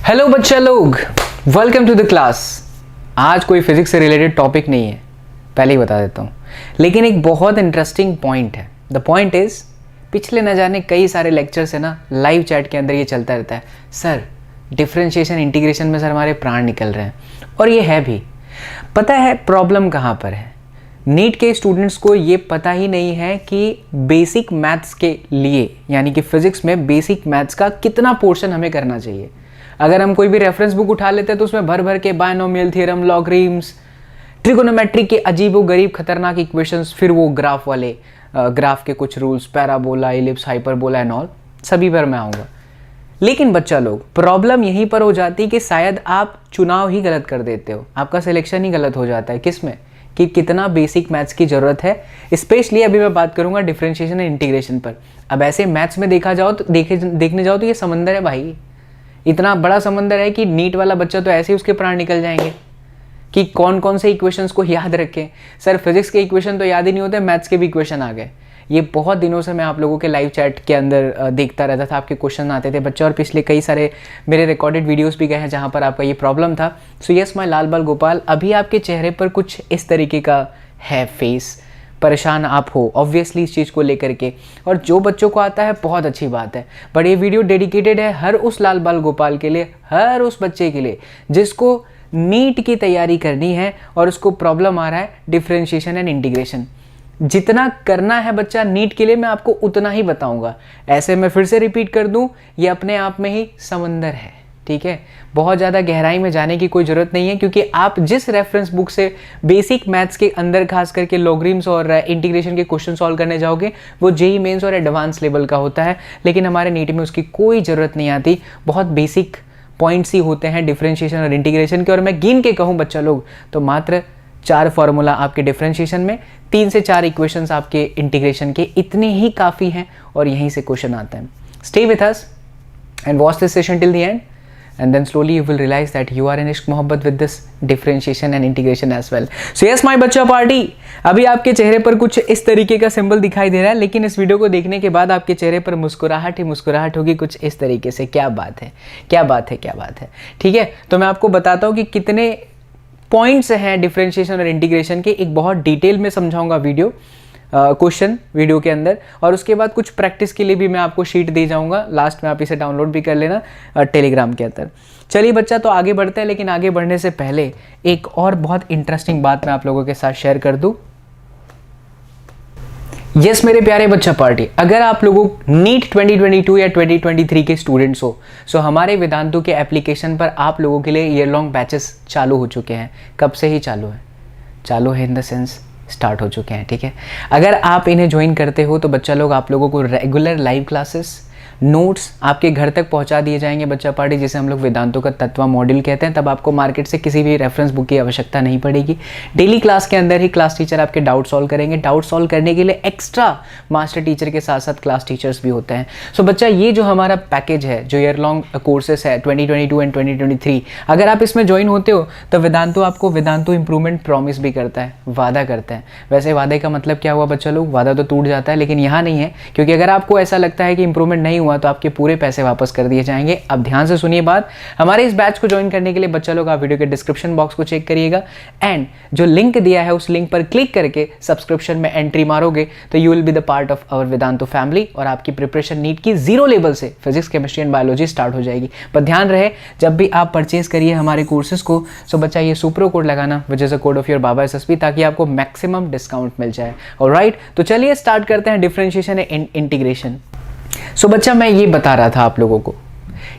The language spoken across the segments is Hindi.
हेलो बच्चा लोग, वेलकम टू द क्लास। आज कोई फिजिक्स से रिलेटेड टॉपिक नहीं है, पहले ही बता देता हूँ, लेकिन एक बहुत इंटरेस्टिंग पॉइंट है। द पॉइंट इज, पिछले न जाने कई सारे लेक्चर से ना लाइव चैट के अंदर ये चलता रहता है, सर डिफरेंशिएशन इंटीग्रेशन में सर हमारे प्राण निकल रहे हैं, और ये है भी। पता है प्रॉब्लम कहाँ पर है? नीट के स्टूडेंट्स को ये पता ही नहीं है कि बेसिक मैथ्स के लिए, यानी कि फिजिक्स में बेसिक मैथ्स का कितना पोर्शन हमें करना चाहिए। अगर हम कोई भी रेफरेंस बुक उठा लेते हैं तो उसमें भर भर के बायनोमियल थ्योरम, लॉगरिथम्स, ट्रिगोनोमेट्री के अजीबो गरीब खतरनाक इक्वेशंस, फिर वो ग्राफ वाले ग्राफ के कुछ rules, parabola, ellipse, hyperbola and all, सभी पर मैं आऊँगा। लेकिन बच्चा लोग, प्रॉब्लम यहीं पर हो जाती है कि शायद आप चुनाव ही गलत कर देते हो, आपका सिलेक्शन ही गलत हो जाता है। किस में? कि कितना बेसिक मैथ्स की ज़रूरत है। स्पेशली अभी मैं बात करूंगा डिफरेंशिएशन एंड इंटीग्रेशन पर। अब ऐसे मैथ्स में देखा जाओ तो देखने जाओ तो ये समंदर है भाई, इतना बड़ा समंदर है कि नीट वाला बच्चा तो ऐसे ही उसके प्राण निकल जाएंगे कि कौन कौन से इक्वेशंस को याद रखें। सर फिजिक्स के इक्वेशन तो याद ही नहीं होते, मैथ्स के भी इक्वेशन आ गए। ये बहुत दिनों से मैं आप लोगों के लाइव चैट के अंदर देखता रहता था, आपके क्वेश्चन आते थे बच्चे, और पिछले कई सारे मेरे रिकॉर्डेड वीडियोस भी गए हैं जहाँ पर आपका ये प्रॉब्लम था। सो यस माय लाल बाल गोपाल, अभी आपके चेहरे पर कुछ इस तरीके का है फेस, परेशान आप हो ऑब्वियसली इस चीज़ को लेकर के, और जो बच्चों को आता है बहुत अच्छी बात है। बट ये वीडियो डेडिकेटेड है हर उस लाल बाल गोपाल के लिए, हर उस बच्चे के लिए जिसको नीट की तैयारी करनी है और उसको प्रॉब्लम आ रहा है डिफरेंशिएशन एंड इंटीग्रेशन। जितना करना है बच्चा नीट के लिए मैं आपको उतना ही बताऊंगा। ऐसे मैं फिर से रिपीट कर दूं, ये अपने आप में ही समंदर है, ठीक है। बहुत ज़्यादा गहराई में जाने की कोई ज़रूरत नहीं है, क्योंकि आप जिस रेफरेंस बुक से बेसिक मैथ्स के अंदर खास करके लॉगरिथम्स और इंटीग्रेशन के क्वेश्चन सॉल्व करने जाओगे वो जेईई मेंस और एडवांस लेवल का होता है, लेकिन हमारे नीट में उसकी कोई ज़रूरत नहीं आती। बहुत बेसिक पॉइंट्स ही होते हैं डिफरेंशिएशन और इंटीग्रेशन के, और मैं गिन के कहूँ बच्चा लोग तो मात्र 4 फार्मूला आपके डिफरेंशिएशन में, 3 से 4 इक्वेशंस आपके इंटीग्रेशन के, इतने ही काफ़ी हैं और यहीं से क्वेश्चन आता है। Stay with us and watch this session till the end, and then slowly you will realize that you are in ishq mohabbat with this differentiation and integration as well. So yes my बच्चा पार्टी, अभी आपके चेहरे पर कुछ इस तरीके का सिंबल दिखाई दे रहा है, लेकिन इस वीडियो को देखने के बाद आपके चेहरे पर मुस्कुराहट ही मुस्कुराहट होगी कुछ इस तरीके से। क्या बात है, क्या बात है, क्या बात है। ठीक है, तो मैं आपको बताता हूँ कि कितने पॉइंट्स हैं डिफरेंशिएशन और इंटीग्रेशन के, एक बहुत डिटेल में समझाऊंगा वीडियो क्वेश्चन वीडियो के अंदर, और उसके बाद कुछ प्रैक्टिस के लिए भी मैं आपको शीट दे जाऊंगा, लास्ट में आप इसे डाउनलोड भी कर लेना टेलीग्राम के अंदर। चलिए बच्चा, तो आगे बढ़ते हैं, लेकिन आगे बढ़ने से पहले एक और बहुत इंटरेस्टिंग बात मैं आप लोगों के साथ शेयर कर दूं। यस मेरे प्यारे बच्चा पार्टी, अगर आप लोगों नीट 2022 या 2023 के स्टूडेंट्स हो, सो हमारे वेदांतु के एप्लीकेशन पर आप लोगों के लिए ईयर लॉन्ग बैचेस चालू हो चुके हैं। कब से ही चालू है? चालू है इन द सेंस स्टार्ट हो चुके हैं, ठीक है। अगर आप इन्हें ज्वाइन करते हो तो बच्चा लोग आप लोगों को रेगुलर लाइव क्लासेस, नोट्स आपके घर तक पहुंचा दिए जाएंगे बच्चा पार्टी, जिसे हम लोग वेदांतों का तत्व मॉड्यूल कहते हैं। तब आपको मार्केट से किसी भी रेफरेंस बुक की आवश्यकता नहीं पड़ेगी। डेली क्लास के अंदर ही क्लास टीचर आपके डाउट सॉल्व करेंगे। डाउट सॉल्व करने के लिए एक्स्ट्रा मास्टर टीचर के साथ साथ क्लास टीचर्स भी होते हैं। सो बच्चा, ये जो हमारा पैकेज है, जो ईयर लॉन्ग कोर्सेस है 2022 एंड 2023, अगर आप इसमें ज्वाइन होते हो तो वेदांतु आपको वेदांतु इंप्रूवमेंट प्रॉमिस भी करता है, वादा करता है। वैसे वादे का मतलब क्या हुआ बच्चा लोग? वादा तो टूट जाता है, लेकिन यहाँ नहीं है, क्योंकि अगर आपको ऐसा लगता है कि इंप्रूवमेंट नहीं हुआ तो आपके पूरे पैसे वापस कर दिए जाएंगे। अब ध्यान से सुनिए बात, हमारे इस बैच को ज्वाइन करने के लिए बच्चा लोग आप वीडियो के डिस्क्रिप्शन बॉक्स को चेक करिएगा, एंड जो लिंक दिया है उस लिंक पर क्लिक करके सब्सक्रिप्शन में एंट्री मारोगे तो you will be the part of our Vedantu family, और आपकी प्रिपरेशन नीट की 0 लेवल से physics, chemistry and biology start हो जाएगी। पर ध्यान रहे, जब भी आप परचेज करिए हमारे कोर्सेज को, सो बच्चा ये सुप्रो कोड लगाना, which is a code of your Baba SSP, ताकि आपको मैक्सिमम डिस्काउंट मिल जाए। ऑलराइट, तो चलिए स्टार्ट करते हैं डिफरेंशिएशन एंड इंटीग्रेशन। सो बच्चा, मैं ये बता रहा था आप लोगों को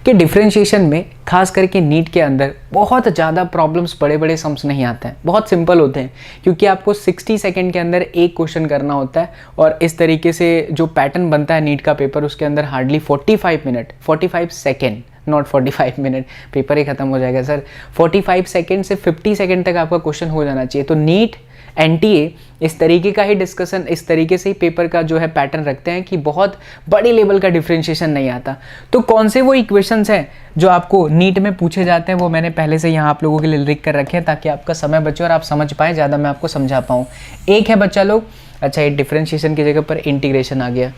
कि डिफरेंशिएशन में खास करके नीट के अंदर बहुत ज़्यादा प्रॉब्लम्स, बड़े बड़े सम्स नहीं आते हैं, बहुत सिंपल होते हैं, क्योंकि आपको 60 सेकंड के अंदर एक क्वेश्चन करना होता है, और इस तरीके से जो पैटर्न बनता है नीट का पेपर, उसके अंदर hardly 45 second, not 45 minute, paper ही खत्म हो जाएगा सर। 45 सेकेंड से 50 सेकेंड तक आपका क्वेश्चन हो जाना चाहिए। तो नीट एनटीए इस तरीके का ही डिस्कशन, इस तरीके से ही पेपर का जो है पैटर्न रखते हैं कि बहुत बड़े लेवल का डिफरेंशिएशन नहीं आता। तो कौन से वो इक्वेशंस हैं जो आपको नीट में पूछे जाते हैं, वो मैंने पहले से यहाँ आप लोगों के लिए लिख कर रखे हैं, ताकि आपका समय बचे और आप समझ पाएँ, ज़्यादा मैं आपको समझा पाऊँ। एक है बच्चा लोग, अच्छा ये डिफरेंशिएशन की जगह पर इंटीग्रेशन आ गया,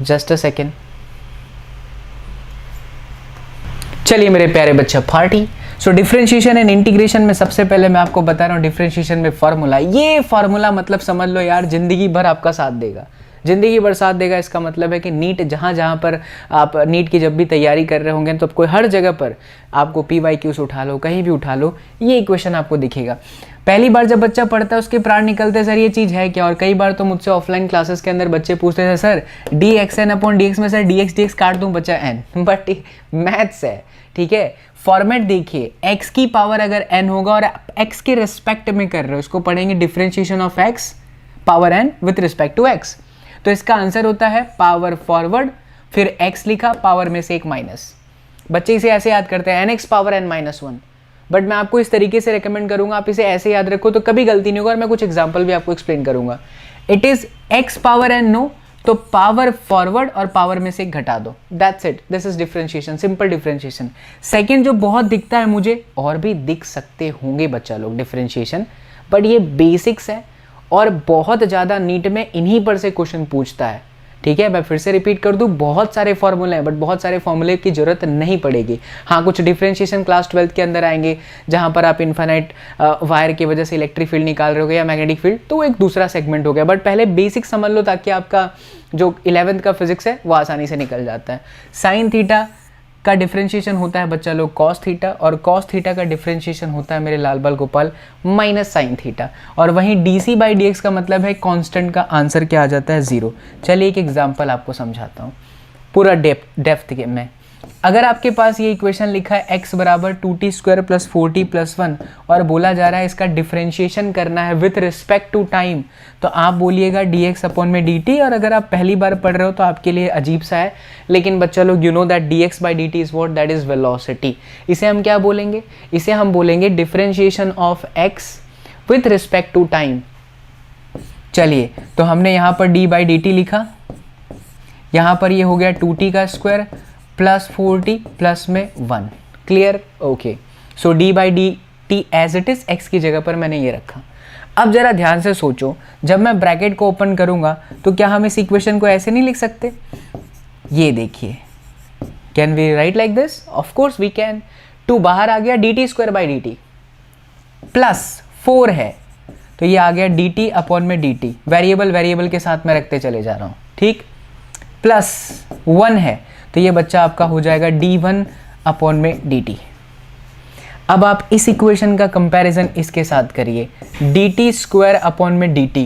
जस्ट अ सेकेंड। चलिए मेरे प्यारे बच्चा party. So differentiation and integration में सबसे पहले मैं आपको बता रहा हूँ डिफरेंशिएशन में फार्मूला। ये फार्मूला मतलब समझ लो यार, जिंदगी भर आपका साथ देगा, जिंदगी भर साथ देगा। इसका मतलब है कि नीट जहाँ पर आप नीट की जब भी तैयारी कर रहे होंगे तो आपको हर जगह पर आपको PYQs उठा लो, कहीं भी उठा लो, ये इक्वेशन आपको दिखेगा। पहली बार जब बच्चा पढ़ता है उसके प्राण निकलते सर ये चीज़ है क्या। और कई बार तो मुझसे ऑफलाइन क्लासेस के अंदर बच्चे पूछते थे सर dxn/dx में सर dx काट दूँ बच्चा n, बट मैथ्स है, ठीक है। फॉर्मेट देखिए, x की पावर अगर n होगा और x के रिस्पेक्ट में कर रहे हो, इसको पढ़ेंगे differentiation of x power n with respect to x। तो इसका आंसर होता है पावर फॉरवर्ड, फिर x लिखा, पावर में से एक माइनस। बच्चे इसे ऐसे याद करते हैं nx पावर n-1, बट मैं आपको इस तरीके से रेकमेंड करूंगा आप इसे ऐसे याद रखो तो कभी गलती नहीं होगा। और मैं कुछ एग्जांपल भी आपको एक्सप्लेन करूंगा। It is x power n no, तो पावर फॉरवर्ड और पावर में से एक घटा दो, that's it, this is differentiation, simple differentiation. Second जो बहुत दिखता है मुझे, और भी दिख सकते होंगे बच्चा लोग डिफरेंशिएशन, बट ये बेसिक्स है और बहुत ज़्यादा नीट में इन्हीं पर से क्वेश्चन पूछता है, ठीक है। मैं फिर से रिपीट कर दूं, बहुत सारे फॉर्मूले हैं बट बहुत सारे फॉर्मूले की जरूरत नहीं पड़ेगी। हाँ, कुछ डिफरेंशिएशन क्लास 12 के अंदर आएंगे जहां पर आप इनफाइनाइट वायर की वजह से इलेक्ट्रिक फील्ड निकाल रहे हो या मैग्नेटिक फील्ड, तो एक दूसरा सेगमेंट हो गया। बट पहले बेसिक समझ लो ताकि आपका जो 11th का फिजिक्स है वो आसानी से निकल जाता है। साइन थीटा का डिफरेंशिएशन होता है बच्चा लोग कॉस थीटा, और कॉस थीटा का डिफरेंशिएशन होता है मेरे लाल बाल गोपाल माइनस साइन थीटा। और वहीं dc/dx का मतलब है कांस्टेंट का आंसर क्या आ जाता है 0। चलिए एक एग्जांपल आपको समझाता हूँ पूरा डेप्थ के में। अगर आपके पास ये इक्वेशन लिखा है x बराबर 2t² + 4t + 1 और बोला जा रहा है इसका डिफरेंशिएशन करना है विथ रिस्पेक्ट टू टाइम, तो आप बोलिएगा dx/dt। और अगर आप पहली बार पढ़ रहे हो तो आपके लिए अजीब सा है, लेकिन बच्चा लोग you know that dx/dt is what, that is velocity. इसे हम क्या बोलेंगे, इसे हम बोलेंगे differentiation of x with respect to time. चलिए तो हमने यहाँ पर d/dt लिखा, यहाँ पर ये हो गया 2t² + 4t + में 1, clear, okay. So d/dt as it is x की जगह पर मैंने ये रखा। अब जरा ध्यान से सोचो, जब मैं ब्रैकेट को ओपन करूंगा तो क्या हम इस इक्वेशन को ऐसे नहीं लिख सकते, ये देखिए, can we write like this, of course we can. 2 बाहर आ गया, dt²/dt प्लस 4 है तो ये आ गया dt/dt, वेरिएबल के साथ मैं रखते चले जा रहा हूँ, ठीक, प्लस 1 है तो ये बच्चा आपका हो जाएगा d1/dt। अब आप इस इक्वेशन का कंपैरिजन इसके साथ करिए, dt²/dt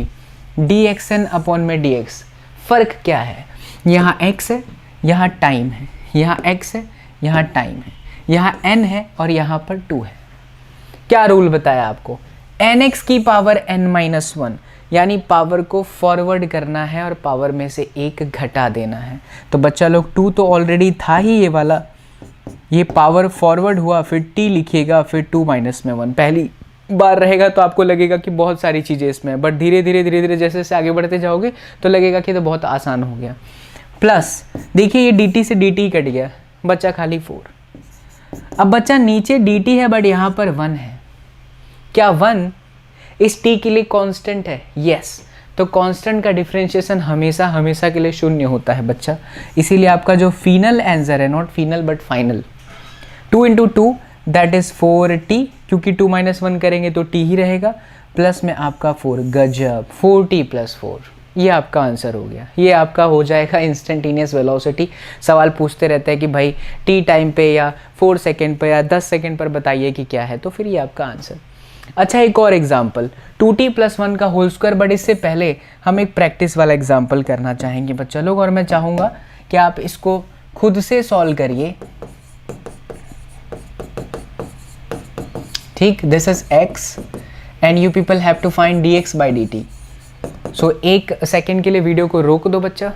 dxn/dx। फर्क क्या है, यहाँ x है, यहाँ टाइम है, यहाँ x है, यहाँ टाइम है, यहाँ n है और यहाँ पर 2 है। क्या रूल बताया आपको, nx की पावर n-1, यानी पावर को फॉरवर्ड करना है और पावर में से एक घटा देना है। तो बच्चा लोग 2 तो ऑलरेडी था ही ये वाला, ये पावर फॉरवर्ड हुआ, फिर t लिखिएगा, फिर 2 - में 1। पहली बार रहेगा तो आपको लगेगा कि बहुत सारी चीज़ें इसमें है, बट धीरे धीरे जैसे जैसे आगे बढ़ते जाओगे तो लगेगा कि तो बहुत आसान हो गया। प्लस देखिए ये dt से dt कट गया, बच्चा खाली 4। अब बच्चा नीचे dt है बट यहाँ पर 1 है, क्या 1 इस t के लिए कांस्टेंट है, यस। तो कांस्टेंट का डिफरेंशिएशन हमेशा के लिए 0 होता है बच्चा, इसीलिए आपका जो फाइनल आंसर है, not final but final, 2 × 2 that is 4t, क्योंकि 2 - 1 करेंगे तो t ही रहेगा, प्लस में आपका 4, गजब, 4t + 4, ये आपका आंसर हो गया। ये आपका हो जाएगा इंस्टेंटेनियस वेलोसिटी। सवाल पूछते रहते हैं कि भाई t टाइम पे या 4 सेकेंड पे या 10 सेकेंड पर बताइए कि क्या है, तो फिर ये आपका आंसर। अच्छा एक और एग्जाम्पल, 2t + 1 का होल स्क्वायर, बट इससे पहले हम एक प्रैक्टिस वाला एग्जाम्पल करना चाहेंगे बच्चा लोग, और मैं चाहूँगा कि आप इसको खुद से सॉल्व करिए, ठीक। This is x and you people have to find dx/dt। So 1 second के लिए वीडियो को रोक दो बच्चा,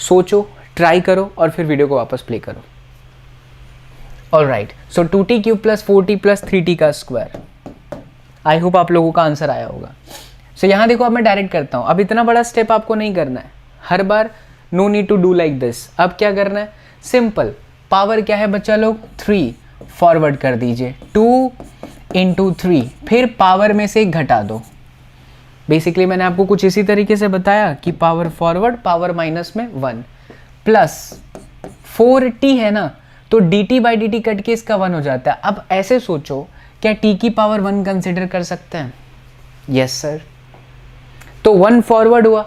सोचो, ट्राई करो और फिर वीडियो को वापस प्ले करो। ऑलराइट, सो 2t³ + 4t + 3t का स्क्वायर। आई होप आप लोगों का आंसर आया होगा। सो यहाँ देखो, अब मैं डायरेक्ट करता हूँ, अब इतना बड़ा स्टेप आपको नहीं करना है हर बार, no need to do like this. अब क्या करना है, सिंपल, पावर क्या है बच्चा लोग 3, फॉरवर्ड कर दीजिए 2 × 3, फिर पावर में से घटा दो। बेसिकली मैंने आपको कुछ इसी तरीके से बताया कि पावर फॉरवर्ड, पावर माइनस में 1, प्लस 4t है ना, तो dt बाई dt कट के इसका 1 हो जाता है। अब ऐसे सोचो, क्या t की पावर 1 कंसिडर कर सकते हैं? Yes sir. तो 1 फॉरवर्ड हुआ,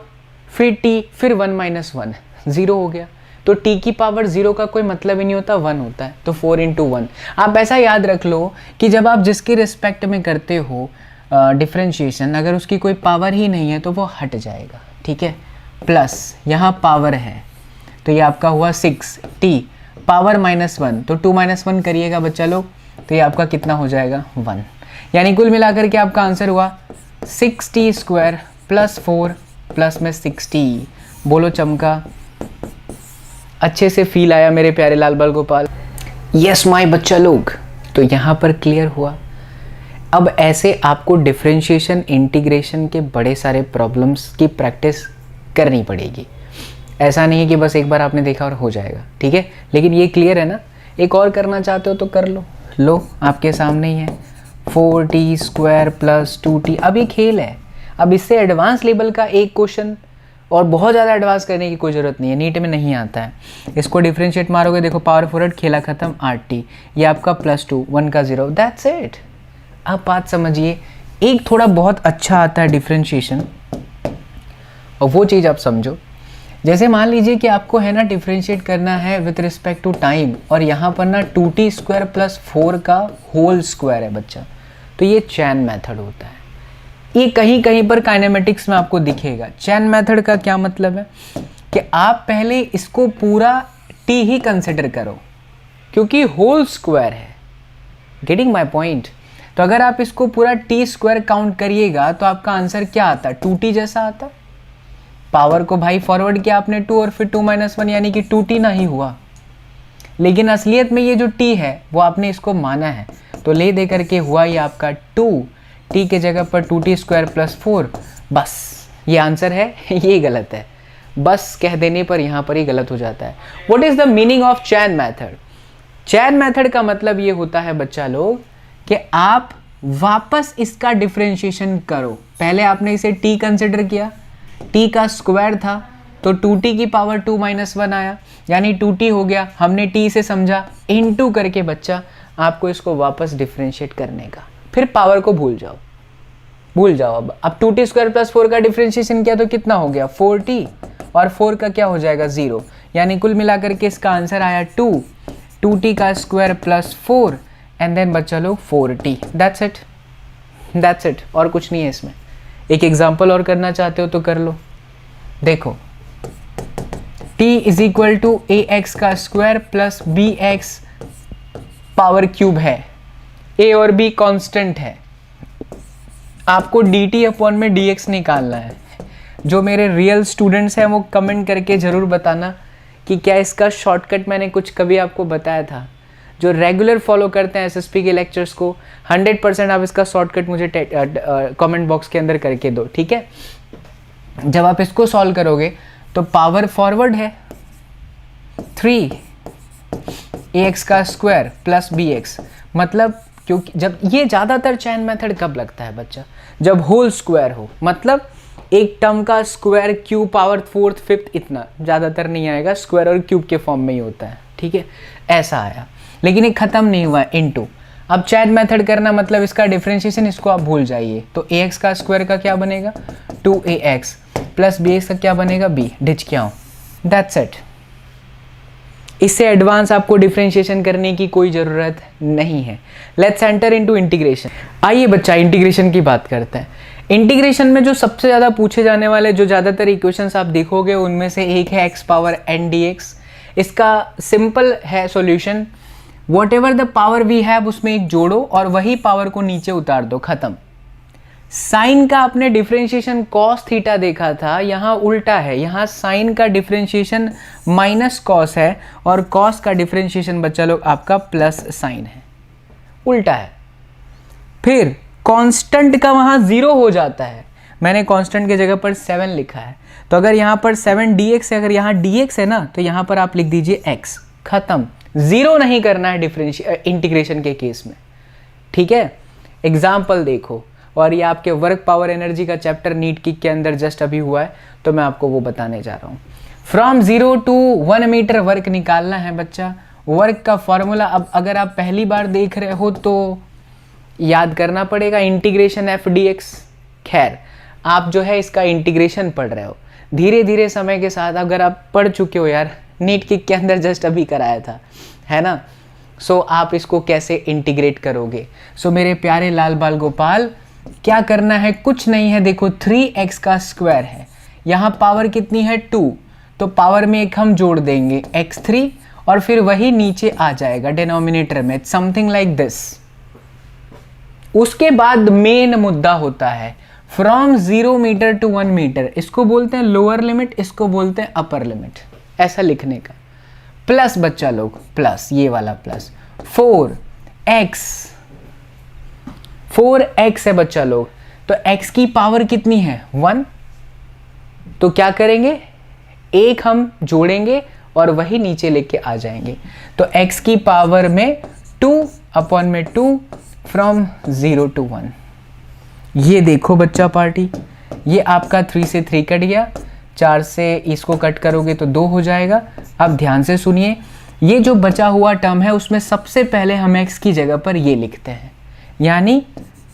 फिर t, फिर 1 माइनस 1, 0 हो गया। तो t की पावर 0 का कोई मतलब ही नहीं होता, 1 होता है। तो 4 इंटू 1। आप ऐसा याद रख लो कि जब आप जिसके रिस्पेक्ट में करते हो डिफ्रेंशिएशन, अगर उसकी कोई पावर ही नहीं है तो वो हट जाएगा, ठीक है। प्लस यहाँ पावर है, तो ये आपका हुआ 6t पावर माइनस 1, तो 2 माइनस 1 करिएगा बच्चा लोग, तो ये आपका कितना हो जाएगा? 1। यानी कुल मिलाकर के आपका आंसर हुआ 6t स्क्वायर प्लस 4 प्लस में 6t। बोलो चमका। अच्छे से फील आया मेरे प्यारे लाल बाल गोपाल? यस माय बच्चा लोग, तो यहाँ पर क्लियर हुआ। अब ऐसे आपको डिफरेंशिएशन इंटीग्रेशन के बड़े सारे प्रॉब्लम्स की प्रैक्टिस करनी पड़ेगी। ऐसा नहीं है कि बस एक बार आपने देखा और हो जाएगा, ठीक है। लेकिन ये क्लियर है ना? एक और करना चाहते हो तो कर लो आपके सामने ही है 4t स्क्वायर प्लस 2t। अब ये खेल है, अब इससे एडवांस लेवल का एक क्वेश्चन, और बहुत ज़्यादा एडवांस करने की कोई ज़रूरत नहीं है, नीट में नहीं आता है। इसको डिफरेंशिएट मारोगे, देखो पावर फॉरवर्ड, खेला खत्म, 8t, ये आपका +2, 1 का 0, दैट्स इट। अब बात समझिए, एक थोड़ा बहुत अच्छा आता है डिफरेंशिएशन, और वो चीज़ आप समझो। जैसे मान लीजिए कि आपको है ना डिफरेंशिएट करना है विथ रिस्पेक्ट टू टाइम, और यहाँ पर ना 2t स्क्वायर प्लस 4 का होल स्क्वायर है बच्चा, तो ये चैन मेथड होता है। ये कहीं कहीं पर काइनेमेटिक्स में आपको दिखेगा। चैन मेथड का क्या मतलब है कि आप पहले इसको पूरा t ही कंसिडर करो, क्योंकि होल स्क्वायर है। Getting my point? तो अगर आप इसको पूरा t स्क्वायर काउंट करिएगा तो आपका आंसर क्या आता है? 2t जैसा आता। पावर को भाई फॉरवर्ड किया आपने 2 और फिर 2 माइनस 1, यानी कि 2t ना ही हुआ। लेकिन असलियत में ये जो t है वो आपने इसको माना है, तो ले दे करके हुआ ये आपका 2, t के जगह पर 2t स्क्वायर प्लस 4। बस ये आंसर है, ये गलत है। बस कह देने पर यहाँ पर ही गलत हो जाता है। What is the meaning of chain method? Chain method का मतलब ये होता है बच्चा लोग कि आप वापस इसका डिफरेंशिएशन करो। पहले आपने इसे t कंसिडर किया, t का स्क्वायर था तो 2t की पावर 2 माइनस 1 आया, यानी 2t हो गया। हमने t से समझा, इनटू करके बच्चा आपको इसको वापस डिफरेंशिएट करने का। फिर पावर को भूल जाओ। अब 2t स्क्वायर प्लस 4 का डिफरेंशिएशन किया तो कितना हो गया? 4t, और 4 का क्या हो जाएगा? 0। यानी कुल मिलाकर के इसका आंसर आया 2t का स्क्वायर प्लस 4 एंड देन बच्चा लोग 4t। दैट्स इट, और कुछ नहीं है इसमें। एक एग्जांपल और करना चाहते हो तो कर लो। देखो, t is equal to ax का square plus bx power cube है, a और b कांस्टेंट है। आपको dt अपॉन में dx निकालना है। जो मेरे रियल स्टूडेंट्स हैं वो कमेंट करके ज़रूर बताना कि क्या इसका शॉर्टकट मैंने कुछ कभी आपको बताया था। जो रेगुलर फॉलो करते हैं एसएसपी के लेक्चर्स को, 100% आप इसका शॉर्टकट मुझे कमेंट बॉक्स के अंदर करके दो, ठीक है। जब आप इसको सॉल्व करोगे तो पावर फॉरवर्ड है 3 ax का स्क्वायर प्लस bx, मतलब क्योंकि जब ये ज़्यादातर चैन मेथड कब लगता है बच्चा? जब होल स्क्वायर हो, मतलब एक टर्म का square, cube, power 4th 5th, इतना ज़्यादातर नहीं आएगा, स्क्वायर और क्यूब के फॉर्म में ही होता है, ठीक है। ऐसा आया, लेकिन ये ख़त्म नहीं हुआ इनटू। अब चैन मेथड करना मतलब इसका डिफरेंशिएशन, इसको आप भूल जाइए। तो ax का स्क्वायर का क्या बनेगा? 2ax प्लस bx का क्या बनेगा? b। डिच क्या हो? That's it. इससे एडवांस आपको डिफरेंशिएशन करने की कोई ज़रूरत नहीं है। Let's enter into integration. आइए बच्चा इंटीग्रेशन की बात करते हैं। इंटीग्रेशन में जो सबसे ज़्यादा पूछे जाने वाले जो ज़्यादातर इक्वेशंस आप देखोगे उनमें से एक है x पावर n dx। इसका सिंपल है solution, whatever the power we have उसमें एक जोड़ो और वही पावर को नीचे उतार दो, खत्म। साइन का आपने डिफरेंशिएशन कॉस थीटा देखा था, यहाँ उल्टा है। यहाँ साइन का डिफरेंशिएशन माइनस कॉस है और कॉस का डिफरेंशिएशन बच्चा लोग आपका प्लस साइन है, उल्टा है। फिर कांस्टेंट का वहाँ 0 हो जाता है। मैंने कांस्टेंट की जगह पर 7 लिखा है, तो अगर यहाँ पर 7 dx है, अगर यहाँ dx है ना, तो यहाँ पर आप लिख दीजिए x, खत्म। 0 नहीं करना है इंटीग्रेशन के केस में, ठीक है। एग्जाम्पल देखो, और ये आपके वर्क पावर एनर्जी का चैप्टर नीट की के अंदर जस्ट अभी हुआ है, तो मैं आपको वो बताने जा रहा हूँ। फ्रॉम 0 to 1 मीटर वर्क निकालना है बच्चा, वर्क का फॉर्मूला अब अगर आप पहली बार देख रहे हो तो याद करना पड़ेगा, इंटीग्रेशन एफ डी एक्स। खैर आप जो है इसका इंटीग्रेशन पढ़ रहे हो, धीरे धीरे समय के साथ अगर आप पढ़ चुके हो यार, नीट किक के अंदर जस्ट अभी कराया था, है ना। सो आप इसको कैसे इंटीग्रेट करोगे। सो मेरे प्यारे लाल बाल गोपाल, क्या करना है, कुछ नहीं है। देखो 3x का स्क्वायर है, यहाँ पावर कितनी है 2, तो पावर में एक हम जोड़ देंगे x3 और फिर वही नीचे आ जाएगा डिनोमिनेटर में, समथिंग लाइक दिस। उसके बाद मेन मुद्दा होता है फ्रॉम 0 मीटर टू 1 मीटर, इसको बोलते हैं लोअर लिमिट, इसको बोलते हैं अपर लिमिट, ऐसा लिखने का। प्लस बच्चा लोग, प्लस ये वाला प्लस 4x है बच्चा लोग, तो x की पावर कितनी है 1, तो क्या करेंगे, एक हम जोड़ेंगे और वही नीचे लेके आ जाएंगे। तो x की पावर में 2 अपॉन में 2 फ्रॉम 0 टू 1। ये देखो बच्चा पार्टी, ये आपका 3 से 3 कट गया, 4 से इसको कट करोगे तो 2 हो जाएगा। अब ध्यान से सुनिए, ये जो बचा हुआ टर्म है उसमें सबसे पहले हम x की जगह पर ये लिखते हैं, यानी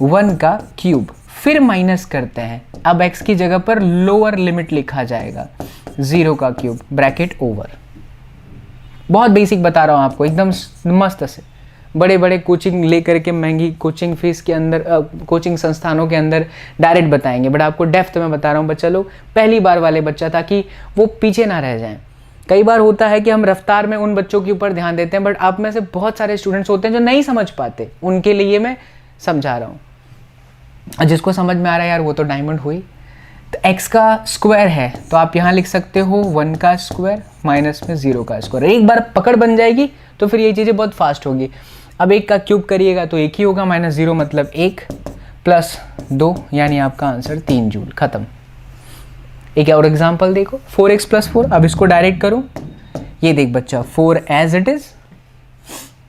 1 का क्यूब, फिर माइनस करते हैं। अब x की जगह पर लोअर लिमिट लिखा जाएगा 0 का क्यूब, ब्रैकेट ओवर। बहुत बेसिक बता रहा हूँ आपको, एकदम मस्त से। बड़े बड़े कोचिंग लेकर के महंगी कोचिंग फीस के अंदर कोचिंग संस्थानों के अंदर डायरेक्ट बताएंगे, बट आपको डेप्थ में बता रहा हूँ बच्चा लोग, पहली बार वाले बच्चा, ताकि वो पीछे ना रह जाएं। कई बार होता है कि हम रफ्तार में उन बच्चों के ऊपर ध्यान देते हैं, बट आप में से बहुत सारे स्टूडेंट्स होते हैं जो नहीं समझ पाते, उनके लिए मैं समझा रहा हूँ। जिसको समझ में आ रहा है यार वो तो डायमंड हुई। तो x का स्क्वायर है तो आप यहाँ लिख सकते हो 1 का स्क्वायर माइनस में 0 का स्क्वायर। एक बार पकड़ बन जाएगी तो फिर ये चीज़ें बहुत फास्ट होगी। अब 1 का क्यूब करिएगा तो 1 ही होगा, माइनस 0 मतलब 1 प्लस 2, यानी आपका आंसर 3 जूल, खत्म। एक और एग्जाम्पल देखो, 4x प्लस 4। अब इसको डायरेक्ट करूँ, ये देख बच्चा 4 एज इट इज,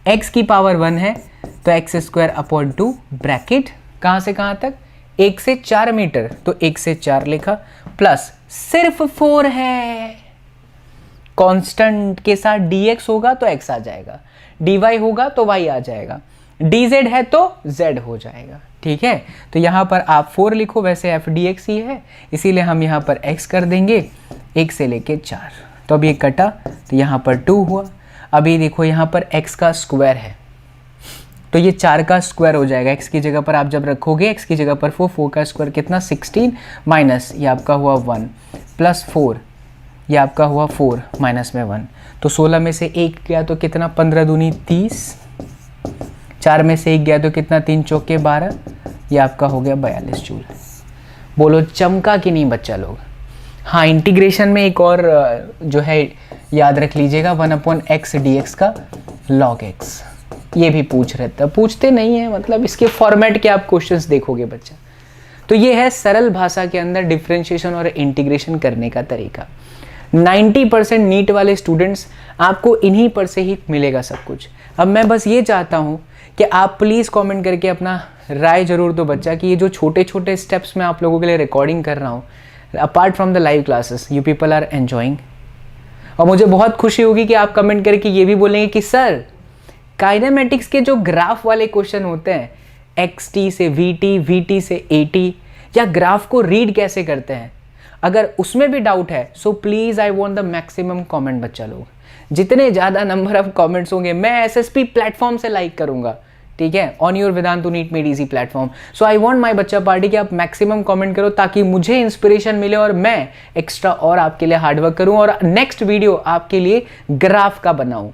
x की पावर 1 है तो x स्क्वायर अपॉन 2 ब्रैकेट, कहाँ से कहाँ तक, 1 से 4 मीटर, तो 1 से 4 लिखा, प्लस सिर्फ 4 है, कांस्टेंट के साथ dx होगा तो x आ जाएगा, dy होगा तो y आ जाएगा, dz है तो z हो जाएगा। ठीक है, तो यहाँ पर आप 4 लिखो, वैसे f dx ही है इसीलिए हम यहाँ पर x कर देंगे 1 से लेके 4। तो अब ये कटा तो यहाँ पर 2 हुआ। अभी देखो यहाँ पर x का स्क्वायर है तो ये 4 का स्क्वायर हो जाएगा, x की जगह पर आप जब रखोगे, x की जगह पर 4 का स्क्वायर कितना 16 माइनस ये आपका हुआ 1 प्लस 4 ये आपका हुआ 4 माइनस में 1, तो 16 में से 1 गया तो कितना 15 दूनी 30, 4 में से 1 गया तो कितना 3 चौके 12, ये आपका हो गया 42 जूल। बोलो चमका कि नहीं बच्चा लोग। हाँ, इंटीग्रेशन में एक और जो है याद रख लीजिएगा 1/x dx का log x, ये भी पूछ रहे थे, पूछते नहीं है, मतलब इसके फॉर्मेट के आप क्वेश्चंस देखोगे बच्चा। तो ये है सरल भाषा के अंदर डिफरेंशिएशन और इंटीग्रेशन करने का तरीका। 90% नीट वाले स्टूडेंट्स आपको इन्हीं पर से ही मिलेगा सब कुछ। अब मैं बस ये चाहता हूँ कि आप प्लीज़ कमेंट करके अपना राय जरूर दो बच्चा, कि ये जो छोटे छोटे स्टेप्स मैं आप लोगों के लिए रिकॉर्डिंग कर रहा हूँ, apart from the live classes, you people are enjoying. और मुझे बहुत खुशी होगी कि आप कमेंट करके ये भी बोलेंगे कि सर काइनेमेटिक्स के जो ग्राफ वाले क्वेश्चन होते हैं, xt से vt से at, या ग्राफ को रीड कैसे करते हैं, अगर उसमें भी डाउट है so please I want the maximum comment बच्चा लोग। जितने ज़्यादा नंबर ऑफ कमेंट्स होंगे मैं एसएसपी प्लेटफॉर्म से लाइक करूंगा, ठीक है, on your Vedantu NEET made easy platform. So I want my बच्चा पार्टी कि आप मैक्सिमम कमेंट करो ताकि मुझे इंस्पिरेशन मिले और मैं एक्स्ट्रा और आपके लिए हार्डवर्क करूं और नेक्स्ट वीडियो आपके लिए ग्राफ का बनाऊं।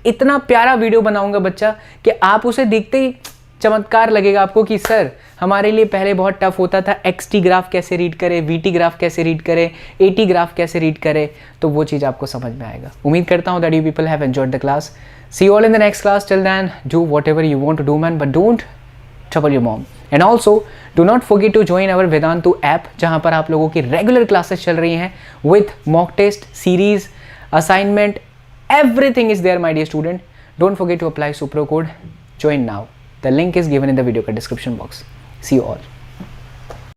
इतना प्यारा वीडियो बनाऊंगा बच्चा कि आप उसे देखते ही चमत्कार लगेगा आपको कि सर हमारे लिए पहले बहुत टफ होता था, xt ग्राफ कैसे रीड करें, vt ग्राफ कैसे रीड करें, at ग्राफ कैसे रीड करें, तो वो चीज़ आपको समझ में आएगा। उम्मीद करता हूँ that you people have enjoyed the class. See you all in the next class, till then do whatever you want to do man, but don't trouble your mom. And also do not forget to join our Vedantu app, जहाँ पर आप लोगों की रेगुलर क्लासेस चल रही हैं with mock test, series, assignment, everything is there my dear student. Don't forget to apply Supro code. Join now. The link is given in the video description box. See you all.